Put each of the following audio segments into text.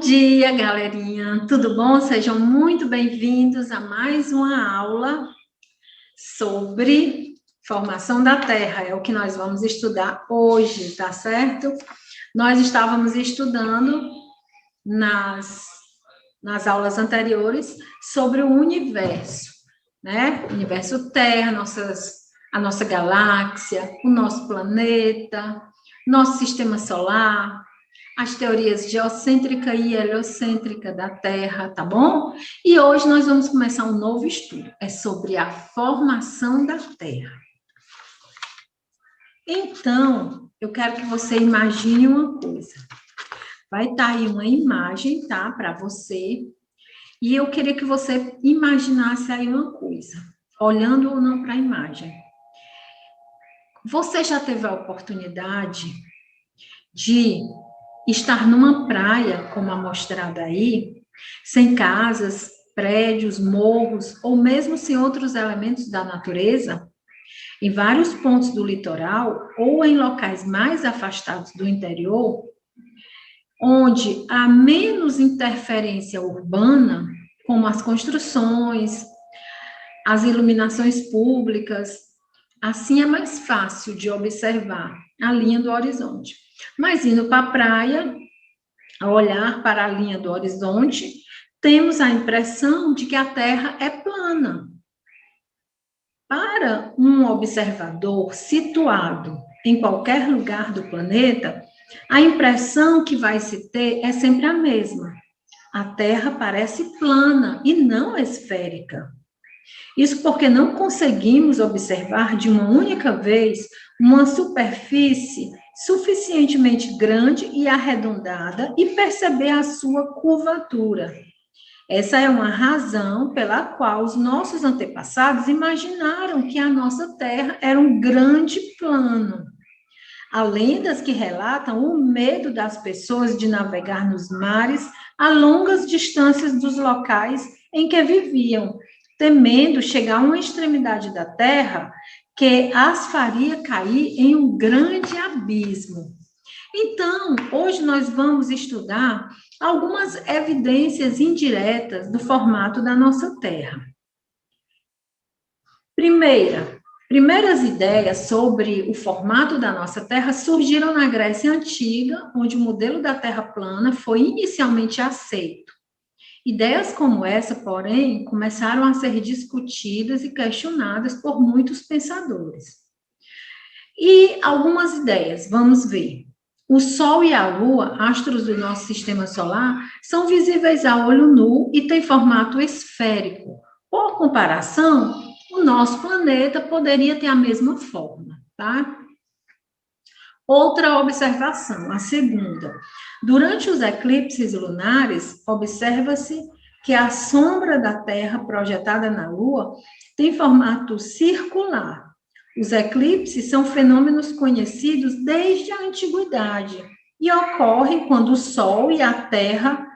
Dia, galerinha. Tudo bom? Sejam muito bem-vindos a mais uma aula sobre formação da Terra. É o que nós vamos estudar hoje, tá certo? Nós estávamos estudando nas aulas anteriores sobre o universo, né? O universo Terra, a nossa galáxia, o nosso planeta, nosso sistema solar, as teorias geocêntrica e heliocêntrica da Terra, tá bom? E hoje nós vamos começar um novo estudo, é sobre a formação da Terra. Então, eu quero que você imagine uma coisa. Vai estar aí uma imagem, tá, para você, e eu queria que você imaginasse aí uma coisa, olhando ou não para a imagem. Você já teve a oportunidade de estar numa praia, como a mostrada aí, sem casas, prédios, morros, ou mesmo sem outros elementos da natureza, em vários pontos do litoral, ou em locais mais afastados do interior, onde há menos interferência urbana, como as construções, as iluminações públicas, assim é mais fácil de observar a linha do horizonte. Mas indo para a praia, ao olhar para a linha do horizonte, temos a impressão de que a Terra é plana. Para um observador situado em qualquer lugar do planeta, a impressão que vai se ter é sempre a mesma. A Terra parece plana e não esférica. Isso porque não conseguimos observar de uma única vez uma superfície suficientemente grande e arredondada e perceber a sua curvatura. Essa é uma razão pela qual os nossos antepassados imaginaram que a nossa Terra era um grande plano. Há lendas que relatam o medo das pessoas de navegar nos mares a longas distâncias dos locais em que viviam, temendo chegar a uma extremidade da Terra que as faria cair em um grande abismo. Então, hoje nós vamos estudar algumas evidências indiretas do formato da nossa Terra. Primeiras ideias sobre o formato da nossa Terra surgiram na Grécia Antiga, onde o modelo da Terra plana foi inicialmente aceito. Ideias como essa, porém, começaram a ser discutidas e questionadas por muitos pensadores. E algumas ideias, vamos ver. O Sol e a Lua, astros do nosso sistema solar, são visíveis a olho nu e têm formato esférico. Por comparação, o nosso planeta poderia ter a mesma forma, tá? Outra observação, a segunda. Durante os eclipses lunares, observa-se que a sombra da Terra projetada na Lua tem formato circular. Os eclipses são fenômenos conhecidos desde a antiguidade e ocorrem quando o Sol, a Terra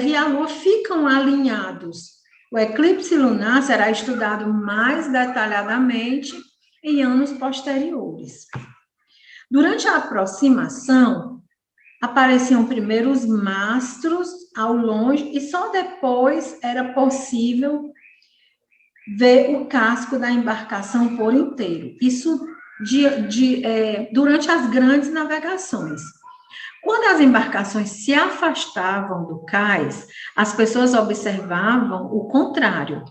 e a Lua ficam alinhados. O eclipse lunar será estudado mais detalhadamente em anos posteriores. Durante a aproximação, apareciam primeiro os mastros ao longe e só depois era possível ver o casco da embarcação por inteiro. Isso durante as grandes navegações. Quando as embarcações se afastavam do cais, as pessoas observavam o contrário.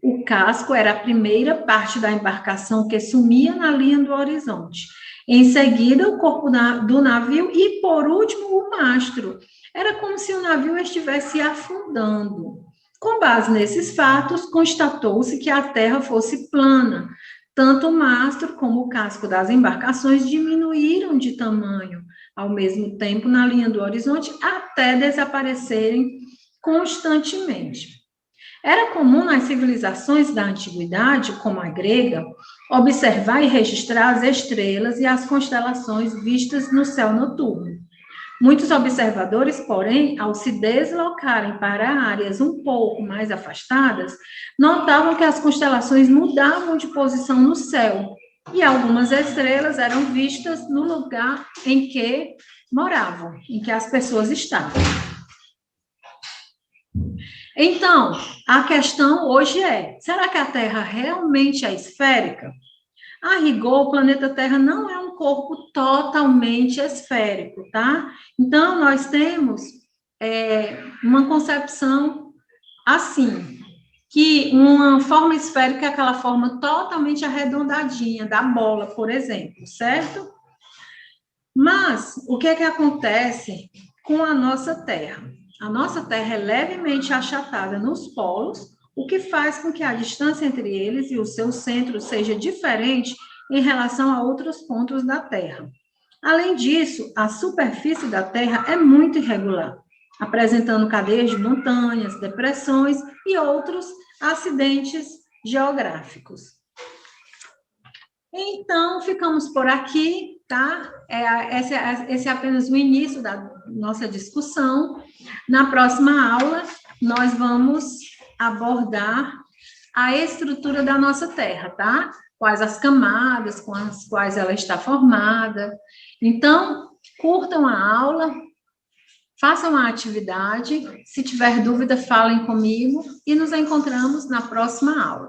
O casco era a primeira parte da embarcação que sumia na linha do horizonte. Em seguida, o corpo do navio e, por último, o mastro. Era como se o navio estivesse afundando. Com base nesses fatos, constatou-se que a Terra fosse plana. Tanto o mastro como o casco das embarcações diminuíram de tamanho, ao mesmo tempo na linha do horizonte, até desaparecerem constantemente. Era comum nas civilizações da antiguidade, como a grega, observar e registrar as estrelas e as constelações vistas no céu noturno. Muitos observadores, porém, ao se deslocarem para áreas um pouco mais afastadas, notavam que as constelações mudavam de posição no céu, e algumas estrelas eram vistas no lugar em que moravam, em que as pessoas estavam. Então, a questão hoje é, será que a Terra realmente é esférica? A rigor, o planeta Terra não é um corpo totalmente esférico, tá? Então, nós temos uma concepção assim, que uma forma esférica é aquela forma totalmente arredondadinha da bola, por exemplo, certo? Mas, o que é que acontece com a nossa Terra? A nossa Terra é levemente achatada nos polos, o que faz com que a distância entre eles e o seu centro seja diferente em relação a outros pontos da Terra. Além disso, a superfície da Terra é muito irregular, apresentando cadeias de montanhas, depressões e outros acidentes geográficos. Então, ficamos por aqui, tá? Esse é apenas o início da nossa discussão. Na próxima aula, nós vamos abordar a estrutura da nossa Terra, tá? Quais as camadas com as quais ela está formada. Então, curtam a aula, façam a atividade. Se tiver dúvida, falem comigo e nos encontramos na próxima aula.